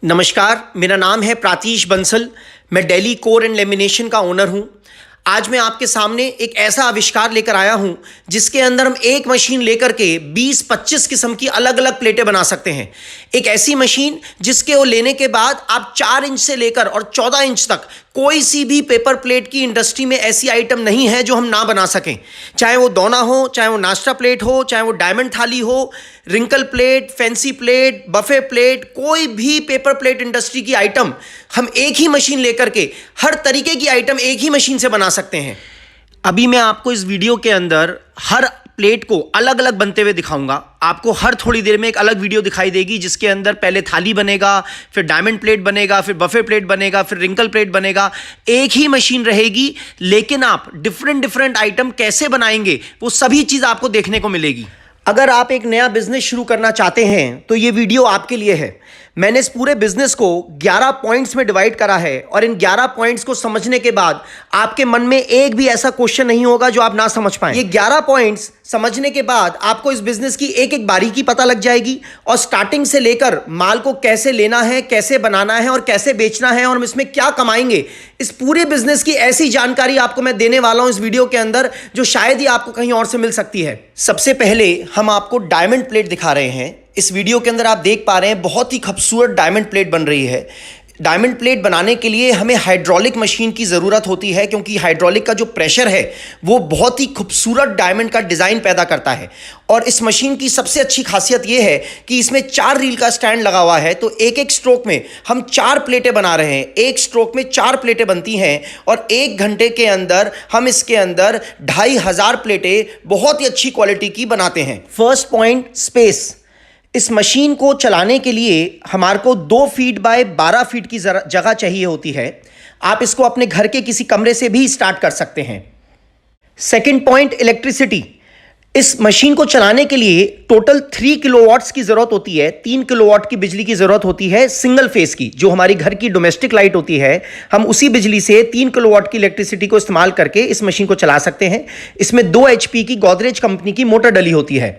नमस्कार, मेरा नाम है प्रातीश बंसल। मैं दिल्ली कोर एंड लेमिनेशन का ओनर हूं। आज मैं आपके सामने एक ऐसा आविष्कार लेकर आया हूं जिसके अंदर हम एक मशीन लेकर के 20-25 किस्म की अलग अलग प्लेटें बना सकते हैं। एक ऐसी मशीन जिसके वो लेने के बाद आप 4 इंच से लेकर और 14 इंच तक कोई सी भी पेपर प्लेट की इंडस्ट्री में ऐसी आइटम नहीं है जो हम ना बना सकें। चाहे वो दोना हो, चाहे वो नाश्ता प्लेट हो, चाहे वो डायमंड थाली हो, wrinkle plate, fancy plate, buffet plate, कोई भी पेपर प्लेट इंडस्ट्री की आइटम हम एक ही मशीन लेकर के हर तरीके की आइटम एक ही मशीन से बना सकते हैं। अभी मैं आपको इस वीडियो के अंदर हर प्लेट को अलग अलग बनते हुए दिखाऊंगा। आपको हर थोड़ी देर में एक अलग वीडियो दिखाई देगी जिसके अंदर पहले थाली बनेगा, फिर डायमंड प्लेट बनेगा, फिर बफे प्लेट बनेगा, फिर रिंकल प्लेट बनेगा। एक ही मशीन रहेगी, लेकिन आप डिफरेंट आइटम कैसे बनाएंगे वो सभी चीज़ आपको देखने को मिलेगी। अगर आप एक नया बिजनेस शुरू करना चाहते हैं तो ये वीडियो आपके लिए है। मैंने इस पूरे बिजनेस को 11 पॉइंट्स में डिवाइड करा है और इन 11 पॉइंट्स को समझने के बाद आपके मन में एक भी ऐसा क्वेश्चन नहीं होगा जो आप ना समझ पाएं। ये 11 पॉइंट्स समझने के बाद आपको इस बिजनेस की एक एक बारीकी पता लग जाएगी और स्टार्टिंग से लेकर माल को कैसे लेना है, कैसे बनाना है और कैसे बेचना है और हम इसमें क्या कमाएंगे, इस पूरे बिजनेस की ऐसी जानकारी आपको मैं देने वाला हूं इस वीडियो के अंदर जो शायद ही आपको कहीं और से मिल सकती है। सबसे पहले हम आपको डायमंड प्लेट दिखा रहे हैं। इस वीडियो के अंदर आप देख पा रहे हैं बहुत ही खूबसूरत डायमंड प्लेट बन रही है। डायमंड प्लेट बनाने के लिए हमें हाइड्रोलिक मशीन की ज़रूरत होती है क्योंकि हाइड्रोलिक का जो प्रेशर है वो बहुत ही खूबसूरत डायमंड का डिज़ाइन पैदा करता है। और इस मशीन की सबसे अच्छी खासियत ये है कि इसमें 4 रील का स्टैंड लगा हुआ है, तो एक एक स्ट्रोक में हम 4 प्लेटें बना रहे हैं। एक स्ट्रोक में 4 प्लेटें बनती हैं और 1 घंटे के अंदर हम इसके अंदर 2500 प्लेटें बहुत ही अच्छी क्वालिटी की बनाते हैं। First point, space. इस मशीन को चलाने के लिए हमारे को 2 फीट बाय 12 फीट की जगह चाहिए होती है। आप इसको अपने घर के किसी कमरे से भी स्टार्ट कर सकते हैं। Second point, electricity. इस मशीन को चलाने के लिए टोटल 3 किलोवाट्स की ज़रूरत होती है। 3 किलोवाट की बिजली की ज़रूरत होती है सिंगल फेस की, जो हमारी घर की डोमेस्टिक लाइट होती है। हम उसी बिजली से 3 किलोवाट की इलेक्ट्रिसिटी को इस्तेमाल करके इस मशीन को चला सकते हैं। इसमें 2 HP की गोदरेज कंपनी की मोटर डली होती है।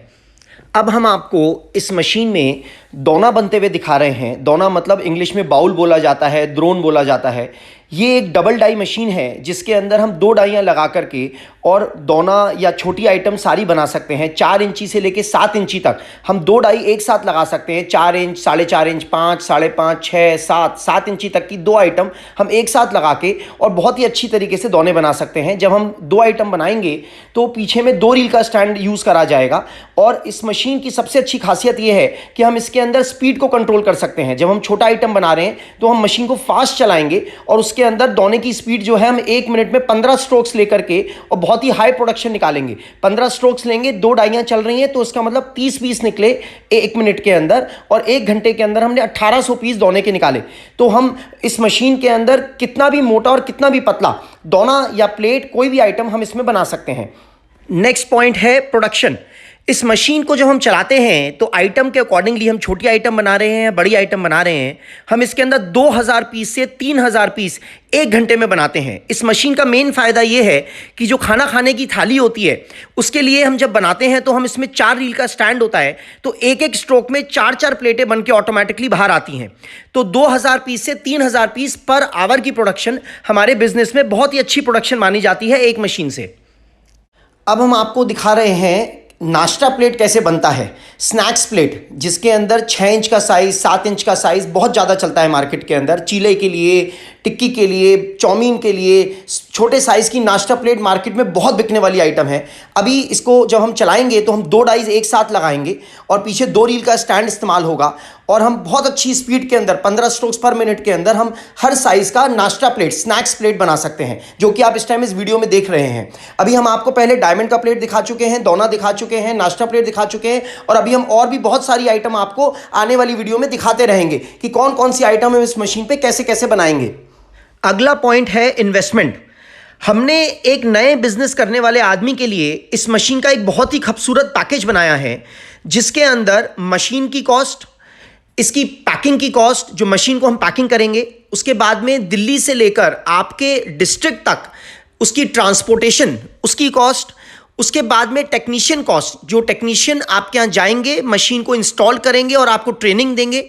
अब हम आपको इस मशीन में दोना बनते हुए दिखा रहे हैं। दोना मतलब इंग्लिश में बाउल बोला जाता है, द्रोण बोला जाता है। ये एक डबल डाई मशीन है जिसके अंदर हम 2 डाइयाँ लगा करके और दोना या छोटी आइटम सारी बना सकते हैं। 4 इंची से लेके 7 इंची तक हम 2 डाई एक साथ लगा सकते हैं। 4 इंच, 4.5 इंच, 5, 5.5, 6, 7 इंची तक की 2 आइटम हम एक साथ लगा के और बहुत ही अच्छी तरीके से दोने बना सकते हैं। जब हम 2 आइटम बनाएंगे तो पीछे में 2 रील का स्टैंड यूज़ करा जाएगा। और इस मशीन की सबसे अच्छी खासियत ये है कि हम इसके अंदर स्पीड को कंट्रोल कर सकते हैं। जब हम छोटा आइटम बना रहे हैं तो हम मशीन को फास्ट चलाएंगे और उसके अंदर दोने की स्पीड जो है हम 1 मिनट में 15 स्ट्रोक्स लेकर के और बहुत ही हाई प्रोडक्शन निकालेंगे। 15 स्ट्रोक्स लेंगे, 2 डाइयाँ चल रही हैं तो उसका मतलब 30 पीस निकले 1 मिनट के अंदर और 1 घंटे के अंदर हमने 1800 पीस दोने के निकाले। तो हम इस मशीन के अंदर कितना भी मोटा और कितना भी पतला दोना या प्लेट कोई भी आइटम हम इसमें बना सकते हैं। नेक्स्ट पॉइंट है प्रोडक्शन। इस मशीन को जब हम चलाते हैं तो आइटम के अकॉर्डिंगली हम छोटी आइटम बना रहे हैं, बड़ी आइटम बना रहे हैं, हम इसके अंदर 2000 पीस से 3000 पीस 1 घंटे में बनाते हैं। इस मशीन का मेन फ़ायदा ये है कि जो खाना खाने की थाली होती है उसके लिए हम जब बनाते हैं तो हम इसमें 4 रील का स्टैंड होता है, तो एक एक स्ट्रोक में 4 प्लेटें बन के ऑटोमेटिकली बाहर आती हैं। तो 2000 पीस से 3000 पीस पर आवर की प्रोडक्शन हमारे बिजनेस में बहुत ही अच्छी प्रोडक्शन मानी जाती है एक मशीन से। अब हम आपको दिखा रहे हैं नाश्ता प्लेट कैसे बनता है। स्नैक्स प्लेट जिसके अंदर 6 इंच का साइज़, 7 इंच का साइज़ बहुत ज़्यादा चलता है मार्केट के अंदर। चीले के लिए, टिक्की के लिए, चाउमीन के लिए छोटे साइज़ की नाश्ता प्लेट मार्केट में बहुत बिकने वाली आइटम है। अभी इसको जब हम चलाएंगे तो हम 2 डाइज एक साथ लगाएंगे और पीछे 2 रील का स्टैंड इस्तेमाल होगा और हम बहुत अच्छी स्पीड के अंदर 15 स्ट्रोक्स पर मिनट के अंदर हम हर साइज़ का नाश्ता प्लेट, स्नैक्स प्लेट बना सकते हैं, जो कि आप इस टाइम इस वीडियो में देख रहे हैं। अभी हम आपको पहले डायमंड का प्लेट दिखा चुके हैं, दोना दिखा चुके हैं, नाश्ता प्लेट दिखा चुके हैं और अभी हम और भी बहुत सारी आइटम आपको आने वाली वीडियो में दिखाते रहेंगे कि कौन कौन सी आइटम हम इस मशीन पे कैसे कैसे बनाएंगे। अगला पॉइंट है इन्वेस्टमेंट। हमने एक नए बिजनेस करने वाले आदमी के लिए इस मशीन का एक बहुत ही खूबसूरत पैकेज बनाया है जिसके अंदर मशीन की कॉस्ट, इसकी पैकिंग की कॉस्ट, जो मशीन को हम पैकिंग करेंगे, उसके बाद में दिल्ली से लेकर आपके डिस्ट्रिक्ट तक उसकी ट्रांसपोर्टेशन, उसकी कॉस्ट, उसके बाद में टेक्नीशियन कॉस्ट, जो टेक्नीशियन आपके यहाँ जाएंगे, मशीन को इंस्टॉल करेंगे और आपको ट्रेनिंग देंगे,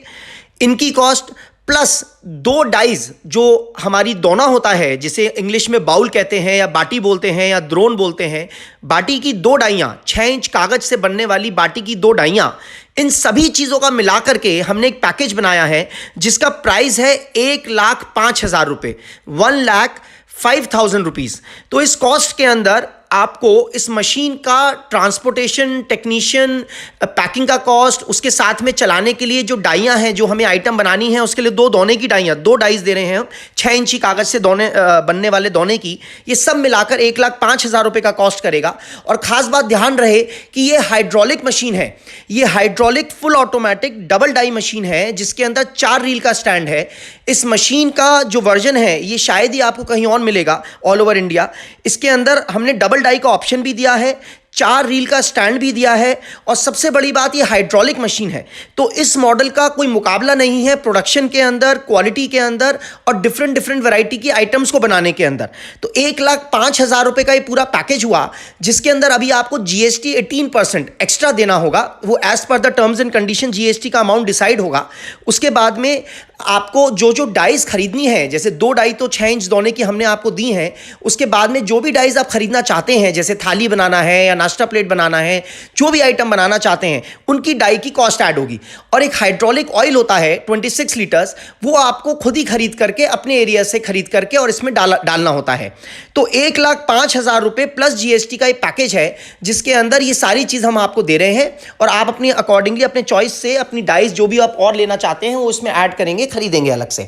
इनकी कॉस्ट, प्लस 2 डाइज जो हमारी दोना होता है, जिसे इंग्लिश में बाउल कहते हैं या बाटी बोलते हैं या द्रोण बोलते हैं, बाटी की 2 डाइयाँ, 6 इंच कागज से बनने वाली बाटी की 2 डाइयाँ, इन सभी चीज़ों का मिला करके हमने एक पैकेज बनाया है जिसका प्राइस है 1,05,000 रुपये, 1,05,000 रुपीज़। तो इस कॉस्ट के अंदर आपको इस मशीन का ट्रांसपोर्टेशन, टेक्नीशियन, पैकिंग का कॉस्ट, उसके साथ में चलाने के लिए जो डाइयाँ हैं जो हमें आइटम बनानी है उसके लिए 2 दोने की डाइयाँ, 2 डाइज दे रहे हैं हम, 6 इंची कागज से दोने बनने वाले दोने की, ये सब मिलाकर 1,05,000 रुपये का कॉस्ट करेगा। और ख़ास बात ध्यान रहे कि ये हाइड्रोलिक मशीन है, ये hydraulic full automatic double die machine है जिसके अंदर 4 रील का स्टैंड है। इस मशीन का जो वर्जन है ये शायद ही आपको कहीं और मिलेगा ऑल ओवर इंडिया। इसके अंदर हमने डबल डाई का ऑप्शन भी दिया है, 4 रील का स्टैंड भी दिया है, और सबसे बड़ी बात ये हाइड्रोलिक मशीन है। तो इस मॉडल का कोई मुकाबला नहीं है प्रोडक्शन के अंदर, क्वालिटी के अंदर और डिफरेंट वैरायटी की आइटम्स को बनाने के अंदर। तो 1,05,000 रुपये का ये पूरा पैकेज हुआ जिसके अंदर अभी आपको GST 18% एक्स्ट्रा देना होगा। वो as per the terms and condition GST का अमाउंट डिसाइड होगा। उसके बाद में आपको जो डाइज खरीदनी है, जैसे 2 डाई तो 6 इंच दोने की हमने आपको दी हैं, उसके बाद में जो भी डाइज आप खरीदना चाहते हैं, जैसे थाली बनाना है या नाश्ता प्लेट बनाना है, जो भी आइटम बनाना चाहते हैं उनकी डाई की कॉस्ट ऐड होगी। और एक हाइड्रोलिक ऑयल होता है 26 लीटर्स, वो आपको खुद ही खरीद करके अपने एरिया से खरीद करके और इसमें डालना होता है। तो 1,05,000 रुपये प्लस GST का एक पैकेज है जिसके अंदर ये सारी चीज़ हम आपको दे रहे हैं, और आप अपनी अकॉर्डिंगली अपने चॉइस से अपनी डाइज जो भी आप और लेना चाहते हैं वो उसमें ऐड करेंगे, खरीदेंगे अलग से।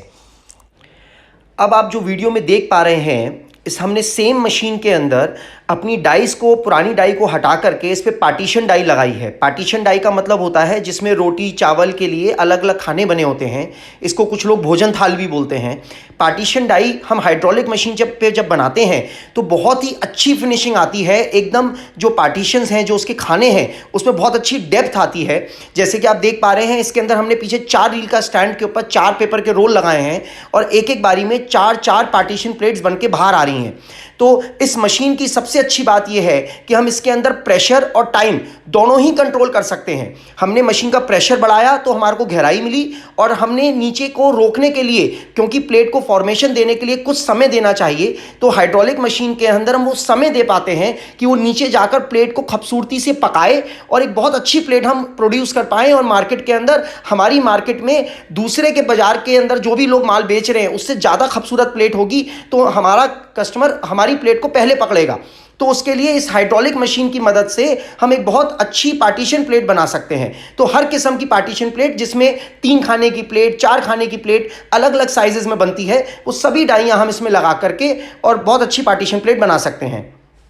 अब आप जो वीडियो में देख पा रहे हैं, इस हमने सेम मशीन के अंदर अपनी डाइस को, पुरानी डाई को हटा करके इस पे पार्टीशन डाई लगाई है। पार्टीशन डाई का मतलब होता है जिसमें रोटी चावल के लिए अलग अलग खाने बने होते हैं, इसको कुछ लोग भोजन थाल भी बोलते हैं। पार्टीशन डाई हम हाइड्रोलिक मशीन जब बनाते हैं तो बहुत ही अच्छी फिनिशिंग आती है, एकदम जो पार्टीशंस हैं, जो उसके खाने हैं, उसमें बहुत अच्छी डेप्थ आती है। जैसे कि आप देख पा रहे हैं, इसके अंदर हमने पीछे 4 रील का स्टैंड के ऊपर 4 पेपर के रोल लगाए हैं और एक एक बारी में 4 पार्टीशन प्लेट्स बन के बाहर आ रही हैं। तो इस मशीन की सबसे अच्छी बात यह है कि हम इसके अंदर प्रेशर और टाइम दोनों ही कंट्रोल कर सकते हैं। हमने मशीन का प्रेशर बढ़ाया तो हमारे को गहराई मिली, और हमने नीचे को रोकने के लिए, क्योंकि प्लेट को फॉर्मेशन देने के लिए कुछ समय देना चाहिए, तो हाइड्रोलिक मशीन के अंदर हम वो समय दे पाते हैं कि वो नीचे जाकर प्लेट को खूबसूरती से पकाए और एक बहुत अच्छी प्लेट हम प्रोड्यूस कर पाएँ। और मार्केट के अंदर, हमारी मार्केट में दूसरे के बाजार के अंदर जो भी लोग माल बेच रहे हैं उससे ज़्यादा खूबसूरत प्लेट होगी, तो हमारा कस्टमर हमारी प्लेट को पहले पकड़ेगा। तो उसके लिए इस हाइड्रोलिक मशीन की मदद से हम एक बहुत अच्छी पार्टीशन प्लेट बना सकते हैं। तो हर किस्म की पार्टीशन प्लेट, जिसमें 3 खाने की प्लेट, 4 खाने की प्लेट अलग अलग साइजेस में बनती है, वो सभी डाइयाँ हम इसमें लगा करके और बहुत अच्छी पार्टीशन प्लेट बना सकते हैं।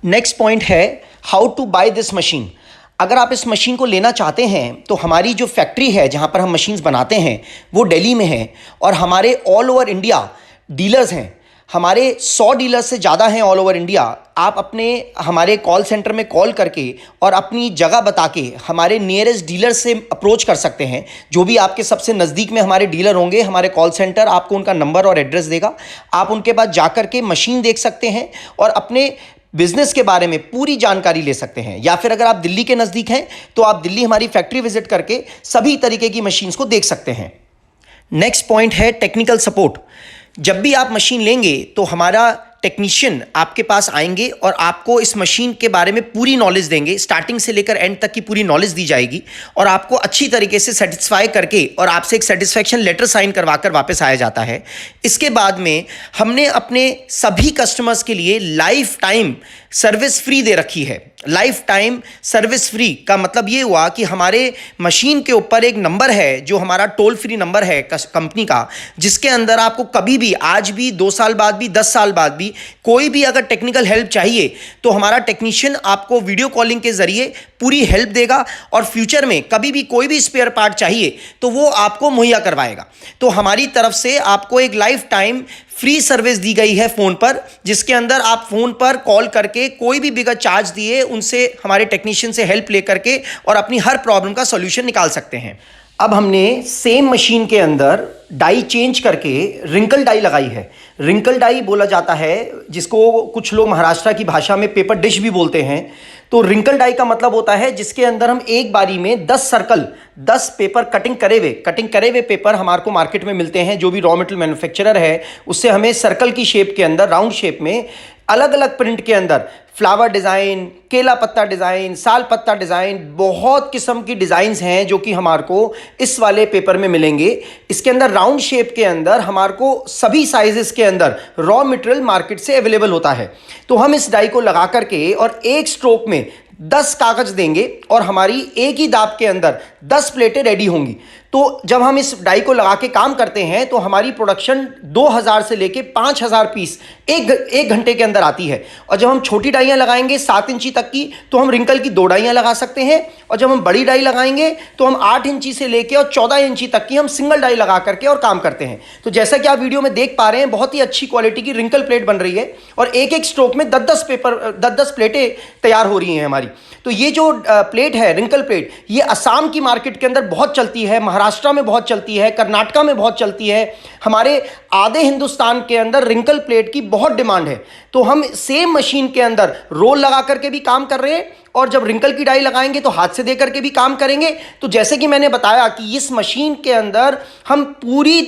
नेक्स्ट पॉइंट है how to buy this machine. अगर आप इस मशीन को लेना चाहते हैं तो हमारी जो फैक्ट्री है जहाँ पर हम मशीन्स बनाते हैं वो दिल्ली में है, और हमारे ऑल ओवर इंडिया डीलर्स हैं, हमारे 100 डीलर्स से ज़्यादा हैं ऑल ओवर इंडिया। आप अपने हमारे कॉल सेंटर में कॉल करके और अपनी जगह बता के हमारे नियरेस्ट डीलर से अप्रोच कर सकते हैं। जो भी आपके सबसे नज़दीक में हमारे डीलर होंगे, हमारे कॉल सेंटर आपको उनका नंबर और एड्रेस देगा। आप उनके पास जा कर के मशीन देख सकते हैं और अपने बिजनेस के बारे में पूरी जानकारी ले सकते हैं। या फिर अगर आप दिल्ली के नज़दीक हैं तो आप दिल्ली हमारी फैक्ट्री विजिट करके सभी तरीके की मशीन्स को देख सकते हैं। नेक्स्ट पॉइंट है टेक्निकल सपोर्ट। जब भी आप मशीन लेंगे तो हमारा टेक्नीशियन आपके पास आएंगे और आपको इस मशीन के बारे में पूरी नॉलेज देंगे। स्टार्टिंग से लेकर एंड तक की पूरी नॉलेज दी जाएगी और आपको अच्छी तरीके से सेटिस्फाई करके और आपसे एक सेटिस्फैक्शन लेटर साइन करवा कर वापस आया जाता है। इसके बाद में हमने अपने सभी कस्टमर्स के लिए लाइफ टाइम सर्विस फ्री दे रखी है। लाइफ टाइम सर्विस फ्री का मतलब ये हुआ कि हमारे मशीन के ऊपर एक नंबर है जो हमारा टोल फ्री नंबर है कंपनी का, जिसके अंदर आपको कभी भी, आज भी, 2 साल बाद भी, 10 साल बाद भी कोई भी अगर टेक्निकल हेल्प चाहिए तो हमारा टेक्नीशियन आपको वीडियो कॉलिंग के जरिए पूरी हेल्प देगा, और फ्यूचर में कभी भी कोई भी स्पेयर पार्ट चाहिए तो वो आपको मुहैया करवाएगा। तो हमारी तरफ से आपको एक लाइफ टाइम फ्री सर्विस दी गई है फ़ोन पर, जिसके अंदर आप फ़ोन पर कॉल करके कोई भी बिगर चार्ज दिए उनसे, हमारे टेक्नीशियन से हेल्प ले करके और अपनी हर प्रॉब्लम का सॉल्यूशन निकाल सकते हैं। अब हमने सेम मशीन के अंदर डाई चेंज करके रिंकल डाई लगाई है। रिंकल डाई बोला जाता है जिसको कुछ लोग महाराष्ट्र की भाषा में पेपर डिश भी बोलते हैं। तो रिंकल डाई का मतलब होता है जिसके अंदर हम एक बारी में 10 सर्कल, 10 पेपर कटिंग करे हुए पेपर हमारे को मार्केट में मिलते हैं। जो भी रॉ मटेरियल मैन्युफैक्चरर है उससे हमें सर्कल की शेप के अंदर, राउंड शेप में, अलग अलग प्रिंट के अंदर फ्लावर डिज़ाइन, केला पत्ता डिज़ाइन, साल पत्ता डिज़ाइन, बहुत किस्म की डिज़ाइंस हैं जो कि हमारे को इस वाले पेपर में मिलेंगे। इसके अंदर राउंड शेप के अंदर हमारे को सभी साइजेस के अंदर रॉ मटेरियल मार्केट से अवेलेबल होता है। तो हम इस डाई को लगा करके और एक स्ट्रोक में 10 कागज देंगे और हमारी एक ही दाब के अंदर 10 प्लेटें रेडी होंगी। तो जब हम इस डाई को लगा के काम करते हैं तो हमारी प्रोडक्शन 2000 से लेके 5000 पीस एक घंटे के अंदर आती है। और जब हम छोटी डाइयाँ लगाएंगे 7 इंची तक की तो हम रिंकल की 2 डाइयाँ लगा सकते हैं। और जब हम बड़ी डाई लगाएंगे तो हम 8 इंची से लेके और 14 इंची तक की हम सिंगल डाई लगा करके और काम करते हैं। तो जैसा कि आप वीडियो में देख पा रहे हैं, बहुत ही अच्छी क्वालिटी की रिंकल प्लेट बन रही है और एक एक स्ट्रोक में 10-10 प्लेटें तैयार हो रही हैं हमारी। तो ये जो प्लेट है, रिंकल प्लेट, ये असम की मार्केट के अंदर बहुत चलती है, महाराष्ट्र में बहुत चलती है, कर्नाटका में बहुत चलती है। हमारे आधे हिंदुस्तान के अंदर रिंकल प्लेट की बहुत डिमांड है। तो हम सेम मशीन के अंदर रोल लगा करके भी काम कर रहे हैं और जब रिंकल की डाई लगाएंगे तो हाथ से दे करके भी काम करेंगे। तो जैसे कि मैंने बताया कि इस मशीन के अंदर हम पूरी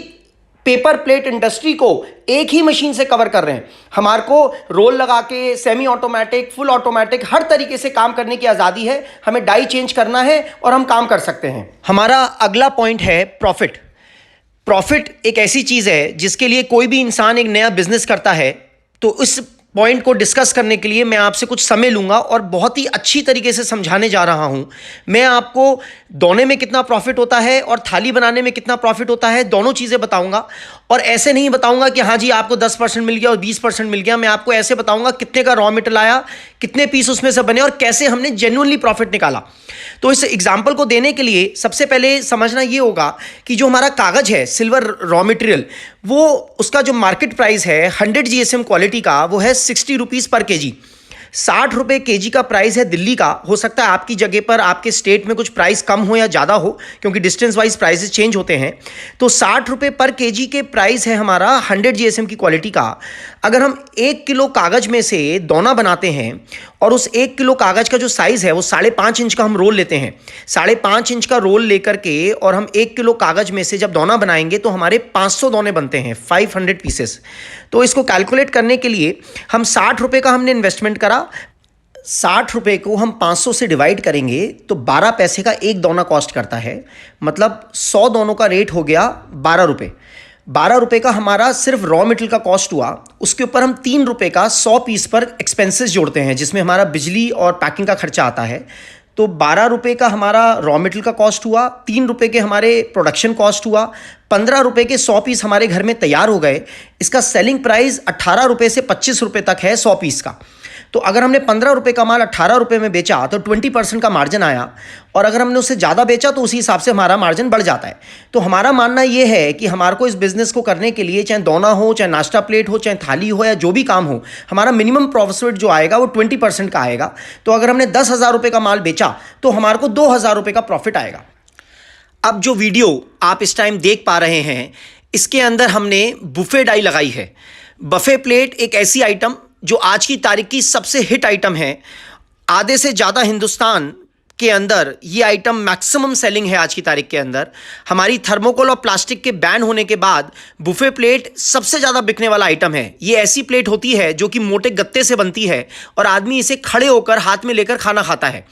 पेपर प्लेट इंडस्ट्री को एक ही मशीन से कवर कर रहे हैं। हमारे को रोल लगा के, सेमी ऑटोमेटिक, फुल ऑटोमेटिक, हर तरीके से काम करने की आज़ादी है। हमें डाई चेंज करना है और हम काम कर सकते हैं। हमारा अगला पॉइंट है प्रॉफिट। प्रॉफिट एक ऐसी चीज़ है जिसके लिए कोई भी इंसान एक नया बिजनेस करता है। तो इस पॉइंट को डिस्कस करने के लिए मैं आपसे कुछ समय लूँगा और बहुत ही अच्छी तरीके से समझाने जा रहा हूँ। मैं आपको दोने में कितना प्रॉफिट होता है और थाली बनाने में कितना प्रॉफिट होता है, दोनों चीज़ें बताऊँगा। और ऐसे नहीं बताऊँगा कि हाँ जी आपको 10% मिल गया और 20% मिल गया। मैं आपको ऐसे बताऊँगा कितने का रॉ मटेरियल आया, कितने पीस उसमें से बने और कैसे हमने जेन्युइनली प्रॉफिट निकाला। तो इस एग्जाम्पल को देने के लिए सबसे पहले समझना ये होगा कि जो हमारा कागज़ है, सिल्वर रॉ मटेरियल, वो उसका जो मार्केट प्राइस है 100 GSM क्वालिटी का, वो है 60 रुपीज़ पर केजी। 60 रुपये केजी का प्राइस है दिल्ली का। हो सकता है आपकी जगह पर, आपके स्टेट में कुछ प्राइस कम हो या ज़्यादा हो, क्योंकि डिस्टेंस वाइज प्राइसेस चेंज होते हैं। तो 60 रुपये पर केजी के प्राइस है हमारा 100 GSM की क्वालिटी का। अगर हम 1 किलो कागज़ में से दोना बनाते हैं और उस 1 किलो कागज़ का जो साइज़ है वो 5.5 इंच का हम रोल लेते हैं। 5.5 इंच का रोल लेकर के और हम 1 किलो कागज़ में से जब दोना बनाएंगे तो हमारे 500 दोने बनते हैं, 500 पीसेस। तो इसको कैलकुलेट करने के लिए हम 60 रुपये का हमने इन्वेस्टमेंट करा। 60 रुपये को हम 500 से डिवाइड करेंगे तो 12 पैसे का एक दोना कॉस्ट करता है। मतलब 100 दोनों का रेट हो गया 12 रुपये। 12 रुपये का हमारा सिर्फ रॉ मटेरियल का कॉस्ट हुआ। उसके ऊपर हम 3 रुपये का 100 पीस पर एक्सपेंसेस जोड़ते हैं, जिसमें हमारा बिजली और पैकिंग का खर्चा आता है। तो 12 रुपये का हमारा रॉ मटेरियल का कॉस्ट हुआ, 3 रुपये के हमारे प्रोडक्शन कॉस्ट हुआ, 15 रुपये के 100 पीस हमारे घर में तैयार हो गए। इसका सेलिंग प्राइस 18 रुपये से 25 रुपये तक है 100 पीस का। तो अगर हमने 15 रुपये का माल 18 रुपये में बेचा तो 20% का मार्जिन आया, और अगर हमने उससे ज़्यादा बेचा तो उसी हिसाब से हमारा मार्जिन बढ़ जाता है। तो हमारा मानना ये है कि हमारे को इस बिज़नेस को करने के लिए, चाहे दोना हो, चाहे नाश्ता प्लेट हो, चाहे थाली हो, या जो भी काम हो, हमारा मिनिमम प्रॉफिट जो आएगा वो 20% का आएगा। तो अगर हमने 10,000 रुपये का माल बेचा तो हमारे को 2,000 रुपये का प्रॉफिट आएगा। अब जो वीडियो आप इस टाइम देख पा रहे हैं, इसके अंदर हमने बुफे डाई लगाई है। बफे प्लेट एक ऐसी आइटम जो आज की तारीख की सबसे हिट आइटम है। आधे से ज़्यादा हिंदुस्तान के अंदर ये आइटम मैक्सिमम सेलिंग है आज की तारीख के अंदर। हमारी थर्मोकोल और प्लास्टिक के बैन होने के बाद बुफे प्लेट सबसे ज़्यादा बिकने वाला आइटम है। ये ऐसी प्लेट होती है जो कि मोटे गत्ते से बनती है और आदमी इसे खड़े होकर हाथ में लेकर खाना खाता है।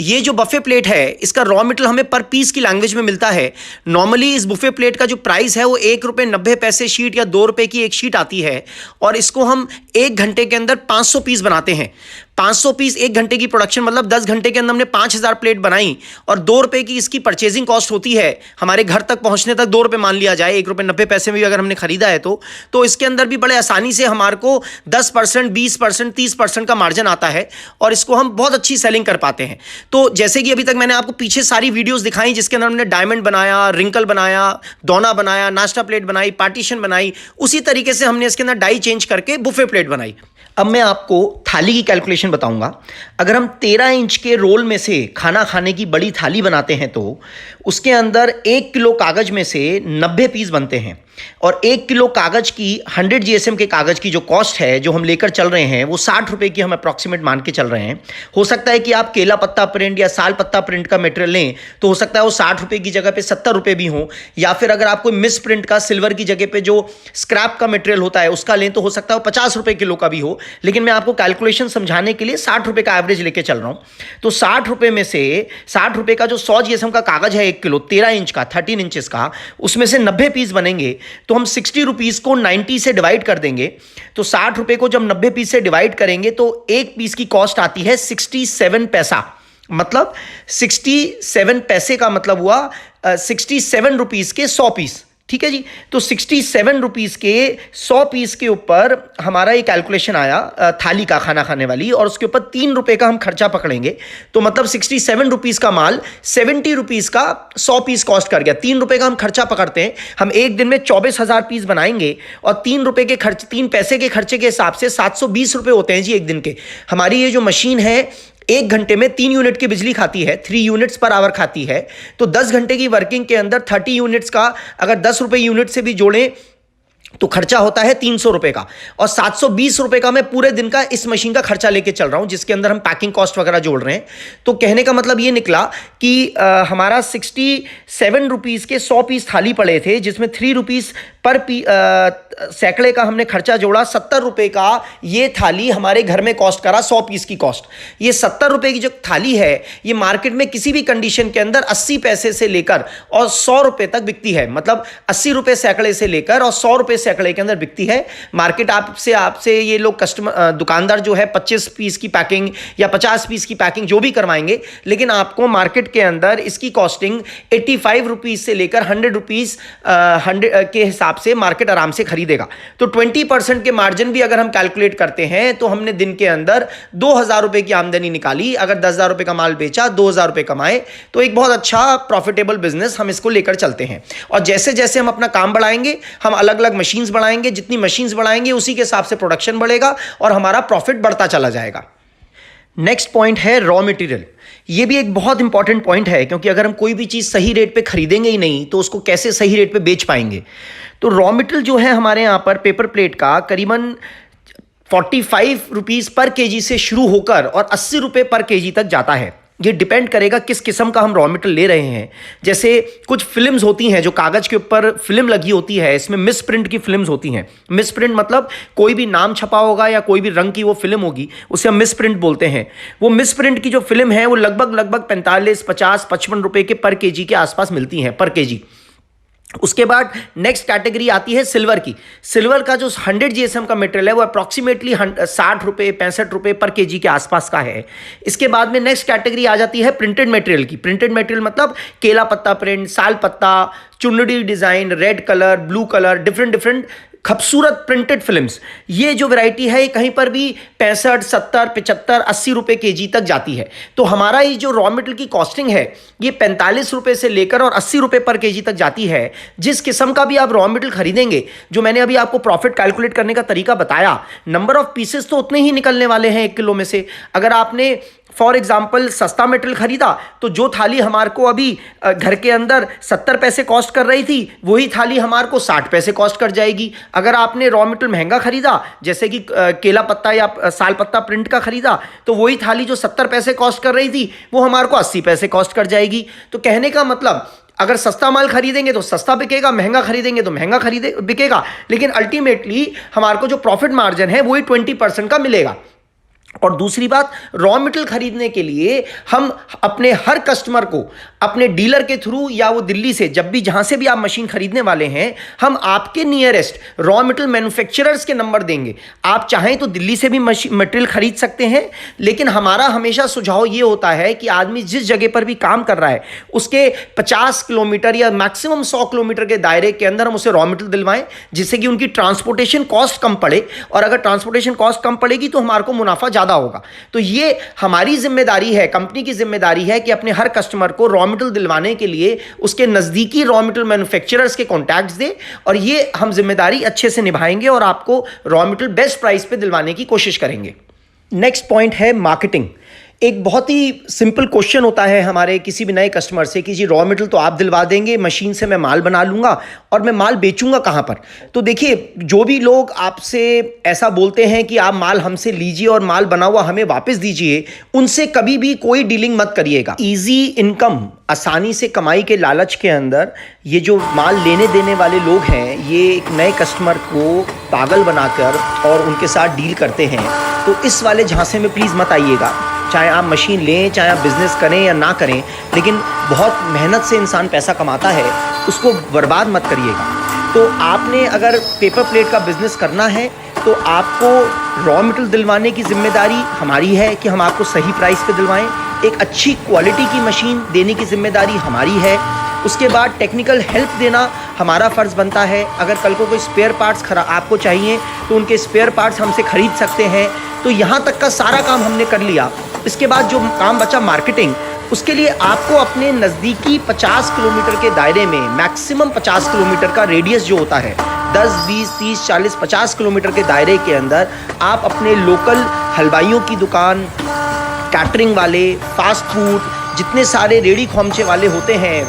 ये जो बफे प्लेट है, इसका रॉ मटेरियल हमें पर पीस की लैंग्वेज में मिलता है। नॉर्मली इस बुफे प्लेट का जो प्राइस है वो 1 रुपये 90 पैसे शीट या 2 रुपये की एक शीट आती है, और इसको हम 1 घंटे के अंदर 500 पीस बनाते हैं। 500 पीस 1 घंटे की प्रोडक्शन, मतलब 10 घंटे के अंदर हमने 5000 प्लेट बनाई, और 2 रुपये की इसकी परचेजिंग कॉस्ट होती है। हमारे घर तक पहुंचने तक 2 रुपये मान लिया जाए, 1 रुपये 90 पैसे में भी अगर हमने खरीदा है तो इसके अंदर भी बड़े आसानी से हमारे को 10%, 20%, 30% का मार्जिन आता है, और इसको हम बहुत अच्छी सेलिंग कर पाते हैं। तो जैसे कि अभी तक मैंने आपको पीछे सारी वीडियोस दिखाई जिसके अंदर हमने डायमंड बनाया, रिंकल बनाया, दोना बनाया, नाश्ता प्लेट बनाई, पार्टीशन बनाई, उसी तरीके से हमने इसके अंदर डाई चेंज करके बुफे प्लेट बनाई। अब मैं आपको थाली की कैलकुलेशन बताऊंगा। अगर हम 13 इंच के रोल में से खाना खाने की बड़ी थाली बनाते हैं तो उसके अंदर 1 किलो कागज़ में से 90 पीस बनते हैं और 1 किलो कागज़ की 100 जीएसएम के कागज़ की जो कॉस्ट है जो हम लेकर चल रहे हैं वो 60 रुपये की हम अप्रॉक्सीमेट मान के चल रहे हैं। हो सकता है कि आप केला पत्ता प्रिंट या साल पत्ता प्रिंट का मटेरियल लें तो हो सकता है वो 60 रुपये की जगह पे 70 रुपये भी हो, या फिर अगर आप कोई मिस प्रिंट का सिल्वर की जगह पे जो स्क्रैप का मटेरियल होता है उसका लें तो हो सकता है वो 50 रुपये किलो का भी हो। लेकिन मैं आपको कैलकुलेशन समझाने के लिए 60 रुपये का एवरेज लेके चल रहा हूँ। तो 60 रुपये में से 60 रुपये का जो 100 जीएसएम का कागज़ है 1 किलो 13 इंच का 13 इंचेस का, उसमें से 90 पीस बनेंगे तो हम 60 रुपीज़ को 90 से डिवाइड कर देंगे। तो 60 रुपये को जब 90 पीस से डिवाइड करेंगे तो एक पीस की कॉस्ट आती है 67 पैसा। मतलब 67 पैसे का मतलब हुआ 67 रुपीज़ के 100 पीस। ठीक है जी। तो 67 रुपीज़ के 100 पीस के ऊपर हमारा ये कैलकुलेशन आया थाली का खाना खाने वाली, और उसके ऊपर 3 रुपये का हम खर्चा पकड़ेंगे तो मतलब 67 रुपीज़ का माल 70 रुपीज़ का 100 पीस कॉस्ट कर गया। 3 रुपये का हम खर्चा पकड़ते हैं, हम एक दिन में 24,000 पीस बनाएंगे और 3 रुपये के खर्च 3 पैसे के खर्चे के हिसाब से 720 रुपये होते हैं जी एक दिन के। हमारी ये जो मशीन है 1 घंटे में 3 यूनिट की बिजली खाती है, 3 यूनिट्स पर आवर खाती है। तो 10 घंटे की वर्किंग के अंदर 30 यूनिट्स का अगर 10 रुपये यूनिट से भी जोड़ें तो खर्चा होता है 300 रुपये का, और 720 रुपये का मैं पूरे दिन का इस मशीन का खर्चा लेके चल रहा हूं जिसके अंदर हम पैकिंग कॉस्ट वगैरह जोड़ रहे हैं। तो कहने का मतलब ये निकला कि हमारा 67 रुपीज़ के 100 पीस थाली पड़े थे जिसमें 3 रुपीज़ पर सैकड़े का हमने खर्चा जोड़ा। 70 रुपये का ये थाली हमारे घर में कॉस्ट करा 100 पीस की कॉस्ट। ये 70 रुपये की जो थाली है ये मार्केट में किसी भी कंडीशन के अंदर 80 पैसे से लेकर और 100 रुपये तक बिकती है। मतलब 80 रुपये सैकड़े से लेकर और 100 रुपये सैकड़े के अंदर बिकती है। मार्केट आपसे ये लोग कस्टमर दुकानदार जो है 25 पीस की पैकिंग या 50 पीस की पैकिंग जो भी करवाएंगे, लेकिन आपको मार्केट के अंदर इसकी कॉस्टिंग 85 रुपीज़ से लेकर 100 रुपीज़ 100 के हिसाब से मार्केट आराम से खरीदेगा। तो 20% के मार्जिन भी अगर हम कैलकुलेट करते हैं तो हमने दिन के अंदर 2,000 रुपये की आमदनी निकाली। अगर 10,000 रुपये का माल बेचा 2,000 रुपये कमाए तो एक बहुत अच्छा प्रॉफिटेबल बिजनेस हम इसको लेकर चलते हैं। और जैसे जैसे हम अपना काम बढ़ाएंगे हम अलग अलग मशीन्स बढ़ाएंगे, जितनी मशीन्स बढ़ाएंगे उसी के हिसाब से प्रोडक्शन बढ़ेगा और हमारा प्रॉफिट बढ़ता चला जाएगा। नेक्स्ट पॉइंट है रॉ मटेरियल। ये भी एक बहुत इंपॉर्टेंट पॉइंट है क्योंकि अगर हम कोई भी चीज़ सही रेट पे खरीदेंगे ही नहीं तो उसको कैसे सही रेट पे बेच पाएंगे। तो रॉ मटेरियल जो है हमारे यहाँ पर पेपर प्लेट का करीबन 45 रुपीज़ पर केजी से शुरू होकर और 80 रुपये पर केजी तक जाता है। ये डिपेंड करेगा किस किस्म का हम रॉ मटेरियल ले रहे हैं। जैसे कुछ फिल्म्स होती हैं जो कागज़ के ऊपर फिल्म लगी होती है, इसमें मिस प्रिंट की फिल्म्स होती हैं। मिस प्रिंट मतलब कोई भी नाम छपा होगा या कोई भी रंग की वो फिल्म होगी, उसे हम मिस प्रिंट बोलते हैं। वो मिस प्रिंट की जो फिल्म है वो लगभग 45, 50, 55 रुपये के पर केजी के आसपास मिलती हैं पर केजी। उसके बाद नेक्स्ट कैटेगरी आती है सिल्वर की। सिल्वर का जो 100 जीएसएम का मटेरियल है वो अप्रॉक्सीमेटली 60 रुपये 65 रुपये पर केजी के आसपास का है। इसके बाद में नेक्स्ट कैटेगरी आ जाती है प्रिंटेड मटेरियल की। प्रिंटेड मटेरियल मतलब केला पत्ता प्रिंट, साल पत्ता, चुनरी design, red colour, blue colour, different खूबसूरत प्रिंटेड फिल्म्स। ये जो वैरायटी है कहीं पर भी 65, 70, 75, 80 रुपये केजी तक जाती है। तो हमारा ये जो रॉ मटेरियल की कॉस्टिंग है ये 45 रुपये से लेकर और 80 रुपये पर केजी तक जाती है। जिस किस्म का भी आप रॉ मटेरियल खरीदेंगे, जो मैंने अभी आपको प्रॉफिट कैलकुलेट करने का तरीका बताया, नंबर ऑफ पीसेस तो उतने ही निकलने वाले हैं 1 किलो में से। अगर आपने फॉर एग्जाम्पल सस्ता मटेरियल खरीदा तो जो थाली हमारे को अभी घर के अंदर 70 पैसे कॉस्ट कर रही थी वही थाली हमारे को 60 पैसे कॉस्ट कर जाएगी। अगर आपने रॉ मटेरियल महंगा खरीदा जैसे कि केला पत्ता या साल पत्ता प्रिंट का खरीदा तो वही थाली जो 70 पैसे कॉस्ट कर रही थी वो हमारे को 80 पैसे कॉस्ट कर जाएगी। तो कहने का मतलब अगर सस्ता माल खरीदेंगे तो सस्ता बिकेगा, महंगा खरीदेंगे तो महंगा बिकेगा, लेकिन अल्टीमेटली हमारे को जो प्रॉफिट मार्जिन है वही 20% का मिलेगा। और दूसरी बात, रॉ मटेरियल खरीदने के लिए हम अपने हर कस्टमर को अपने डीलर के थ्रू या वो दिल्ली से जब भी जहां से भी आप मशीन खरीदने वाले हैं, हम आपके नियरेस्ट रॉ मटेरियल मैन्युफैक्चरर्स के नंबर देंगे। आप चाहें तो दिल्ली से भी मटेरियल खरीद सकते हैं, लेकिन हमारा हमेशा सुझाव ये होता है कि आदमी जिस जगह पर भी काम कर रहा है उसके 50 किलोमीटर या मैक्सिमम 100 किलोमीटर के दायरे के अंदर हम उसे रॉ मटेरियल दिलवाएं, जिससे कि उनकी ट्रांसपोर्टेशन कॉस्ट कम पड़े। और अगर ट्रांसपोर्टेशन कॉस्ट कम पड़ेगी तो हमारे को मुनाफा ज़्यादा होगा। तो ये हमारी जिम्मेदारी है, कंपनी की जिम्मेदारी है कि अपने हर कस्टमर को रॉ मटेरियल दिलवाने के लिए उसके नज़दीकी रॉ मटेरियल मैन्युफैक्चरर्स के कॉन्टैक्ट्स दे, और ये हम जिम्मेदारी अच्छे से निभाएंगे और आपको रॉ मटेरियल बेस्ट प्राइस पे दिलवाने की कोशिश करेंगे। नेक्स्ट पॉइंट है मार्केटिंग। एक बहुत ही सिंपल क्वेश्चन होता है हमारे किसी भी नए कस्टमर से कि जी रॉ मटेरियल तो आप दिलवा देंगे, मशीन से मैं माल बना लूँगा और मैं माल बेचूंगा कहाँ पर। तो देखिए, जो भी लोग आपसे ऐसा बोलते हैं कि आप माल हमसे लीजिए और माल बना हुआ हमें वापस दीजिए, उनसे कभी भी कोई डीलिंग मत करिएगा। ईजी इनकम, आसानी से कमाई के लालच के अंदर ये जो माल लेने देने वाले लोग हैं, ये एक नए कस्टमर को पागल बनाकर और उनके साथ डील करते हैं। तो इस वाले झांसे में प्लीज़ मत आइएगा। चाहे आप मशीन लें, चाहे आप बिज़नेस करें या ना करें, लेकिन बहुत मेहनत से इंसान पैसा कमाता है, उसको बर्बाद मत करिएगा। तो आपने अगर पेपर प्लेट का बिज़नेस करना है तो आपको रॉ मटेरियल दिलवाने की जिम्मेदारी हमारी है कि हम आपको सही प्राइस पे दिलवाएं। एक अच्छी क्वालिटी की मशीन देने की जिम्मेदारी हमारी है। उसके बाद टेक्निकल हेल्प देना हमारा फ़र्ज़ बनता है। अगर कल को कोई स्पेयर पार्ट्स आपको चाहिए तो उनके स्पेयर पार्ट्स हमसे ख़रीद सकते हैं। तो यहाँ तक का सारा काम हमने कर लिया। इसके बाद जो काम बचा मार्केटिंग, उसके लिए आपको अपने नज़दीकी 50 किलोमीटर के दायरे में, मैक्सिमम 50 किलोमीटर का रेडियस जो होता है, 10, 20, 30, 40, 50 किलोमीटर के दायरे के अंदर आप अपने लोकल हलवाइयों की दुकान, कैटरिंग वाले, फास्ट फूड, जितने सारे रेड़ी खोमचे वाले होते हैं,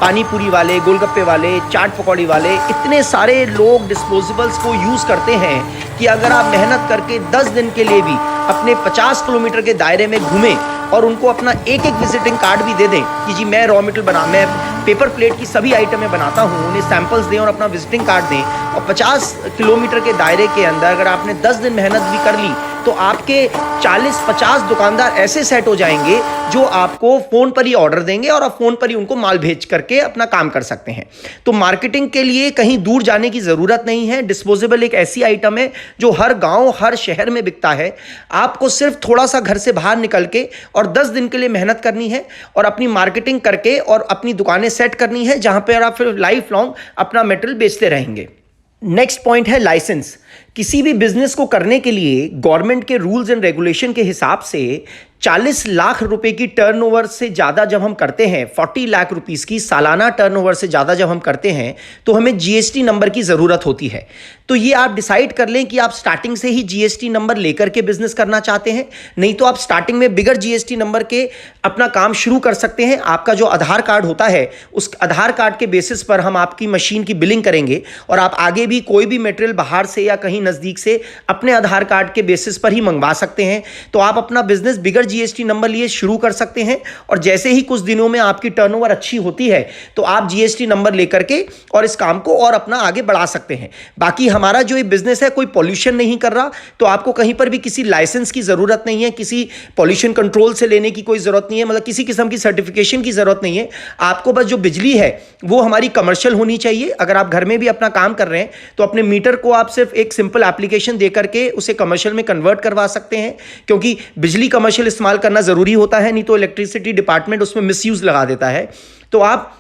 पानी पूरी वाले, गोलगप्पे वाले, चाट पकौड़ी वाले, इतने सारे लोग डिस्पोजेबल्स को यूज़ करते हैं कि अगर आप मेहनत करके 10 दिन के लिए भी अपने 50 किलोमीटर के दायरे में घूमें और उनको अपना एक विजिटिंग कार्ड भी दे दें कि जी मैं रॉ मटेरियल मैं पेपर प्लेट की सभी आइटमें बनाता हूँ, उन्हें सैंपल्स दें और अपना विजिटिंग कार्ड दें, और 50 किलोमीटर के दायरे के अंदर अगर आपने 10 दिन मेहनत भी कर ली तो आपके 40-50 दुकानदार ऐसे सेट हो जाएंगे जो आपको फ़ोन पर ही ऑर्डर देंगे और आप फ़ोन पर ही उनको माल भेज करके अपना काम कर सकते हैं। तो मार्केटिंग के लिए कहीं दूर जाने की ज़रूरत नहीं है। डिस्पोजेबल एक ऐसी आइटम है जो हर गांव, हर शहर में बिकता है। आपको सिर्फ थोड़ा सा घर से बाहर निकल के और 10 दिन के लिए मेहनत करनी है और अपनी मार्केटिंग करके और अपनी दुकानें सेट करनी है, जहां पर आप फिर लाइफ लॉन्ग अपना मटेरियल बेचते रहेंगे। नेक्स्ट पॉइंट है लाइसेंस। किसी भी बिजनेस को करने के लिए गवर्नमेंट के रूल्स एंड रेगुलेशन के हिसाब से 40 लाख रुपए की टर्नओवर से ज़्यादा जब हम करते हैं, 40 लाख रुपीस की सालाना टर्नओवर से ज़्यादा जब हम करते हैं, तो हमें जीएसटी नंबर की ज़रूरत होती है। तो ये आप डिसाइड कर लें कि आप स्टार्टिंग से ही जीएसटी नंबर लेकर के बिजनेस करना चाहते हैं, नहीं तो आप स्टार्टिंग में बिगर जीएसटी नंबर के अपना काम शुरू कर सकते हैं। आपका जो आधार कार्ड होता है, उस आधार कार्ड के बेसिस पर हम आपकी मशीन की बिलिंग करेंगे और आप आगे भी कोई भी मटेरियल बाहर से या कहीं नज़दीक से अपने आधार कार्ड के बेसिस पर ही मंगवा सकते हैं। तो आप अपना बिजनेस बिगर जीएसटी नंबर लिए शुरू कर सकते हैं और जैसे ही कुछ दिनों में आपकी टर्नओवर अच्छी होती है तो आप जीएसटी नंबर लेकर के और इस काम को और अपना आगे बढ़ा सकते हैं। बाकी हमारा जो ये बिजनेस है कोई पॉल्यूशन नहीं कर रहा, तो आपको कहीं पर भी किसी लाइसेंस की जरूरत नहीं है, किसी पॉल्यूशन कंट्रोल से लेने की कोई जरूरत नहीं है, मतलब किसी किस्म की सर्टिफिकेशन की जरूरत नहीं है। आपको बस जो बिजली है वो हमारी कमर्शियल होनी चाहिए। अगर आप घर में भी अपना काम कर रहे हैं तो अपने मीटर को आप सिर्फ एक सिंपल एप्लीकेशन दे करके उसे कमर्शियल में कन्वर्ट करवा सकते हैं, क्योंकि बिजली कमर्शियल इस्तेमाल करना जरूरी होता है, नहीं तो इलेक्ट्रिसिटी डिपार्टमेंट उसमें मिसयूज लगा देता है। तो आप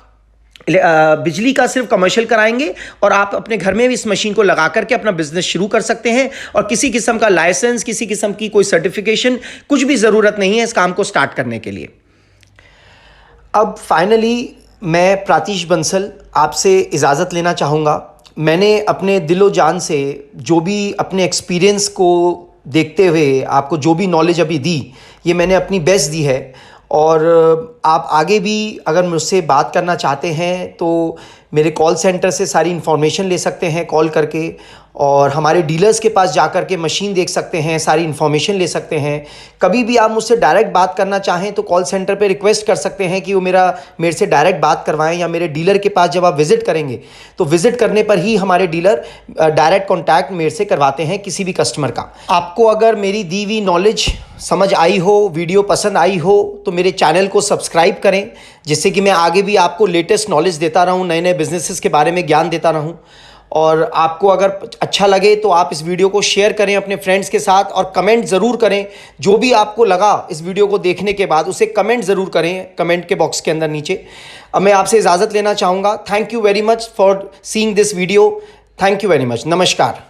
बिजली का सिर्फ कमर्शियल कराएंगे और आप अपने घर में भी इस मशीन को लगा करके अपना बिजनेस शुरू कर सकते हैं और किसी किस्म का लाइसेंस, किसी किस्म की कोई सर्टिफिकेशन, कुछ भी ज़रूरत नहीं है इस काम को स्टार्ट करने के लिए। अब फाइनली मैं प्रातीश बंसल आपसे इजाज़त लेना चाहूँगा। मैंने अपने दिलो जान से जो भी अपने एक्सपीरियंस को देखते हुए आपको जो भी नॉलेज अभी दी, ये मैंने अपनी बेस्ट दी है। और आप आगे भी अगर मुझसे बात करना चाहते हैं तो मेरे कॉल सेंटर से सारी इन्फॉर्मेशन ले सकते हैं कॉल करके, और हमारे डीलर्स के पास जाकर के मशीन देख सकते हैं, सारी इन्फॉर्मेशन ले सकते हैं। कभी भी आप मुझसे डायरेक्ट बात करना चाहें तो कॉल सेंटर पे रिक्वेस्ट कर सकते हैं कि वो मेरे से डायरेक्ट बात करवाएं, या मेरे डीलर के पास जब आप विज़िट करेंगे तो विज़िट करने पर ही हमारे डीलर डायरेक्ट कॉन्टैक्ट मेरे से करवाते हैं किसी भी कस्टमर का। आपको अगर मेरी दी हुई नॉलेज समझ आई हो, वीडियो पसंद आई हो, तो मेरे चैनल को सब्सक्राइब करें, जिससे कि मैं आगे भी आपको लेटेस्ट नॉलेज देता रहूं, नए नए बिजनेसेस के बारे में ज्ञान देता रहूं। और आपको अगर अच्छा लगे तो आप इस वीडियो को शेयर करें अपने फ्रेंड्स के साथ और कमेंट ज़रूर करें। जो भी आपको लगा इस वीडियो को देखने के बाद उसे कमेंट ज़रूर करें कमेंट के बॉक्स के अंदर नीचे। अब मैं आपसे इजाज़त लेना चाहूँगा। Thank you very much for seeing this video. Thank you very much. नमस्कार।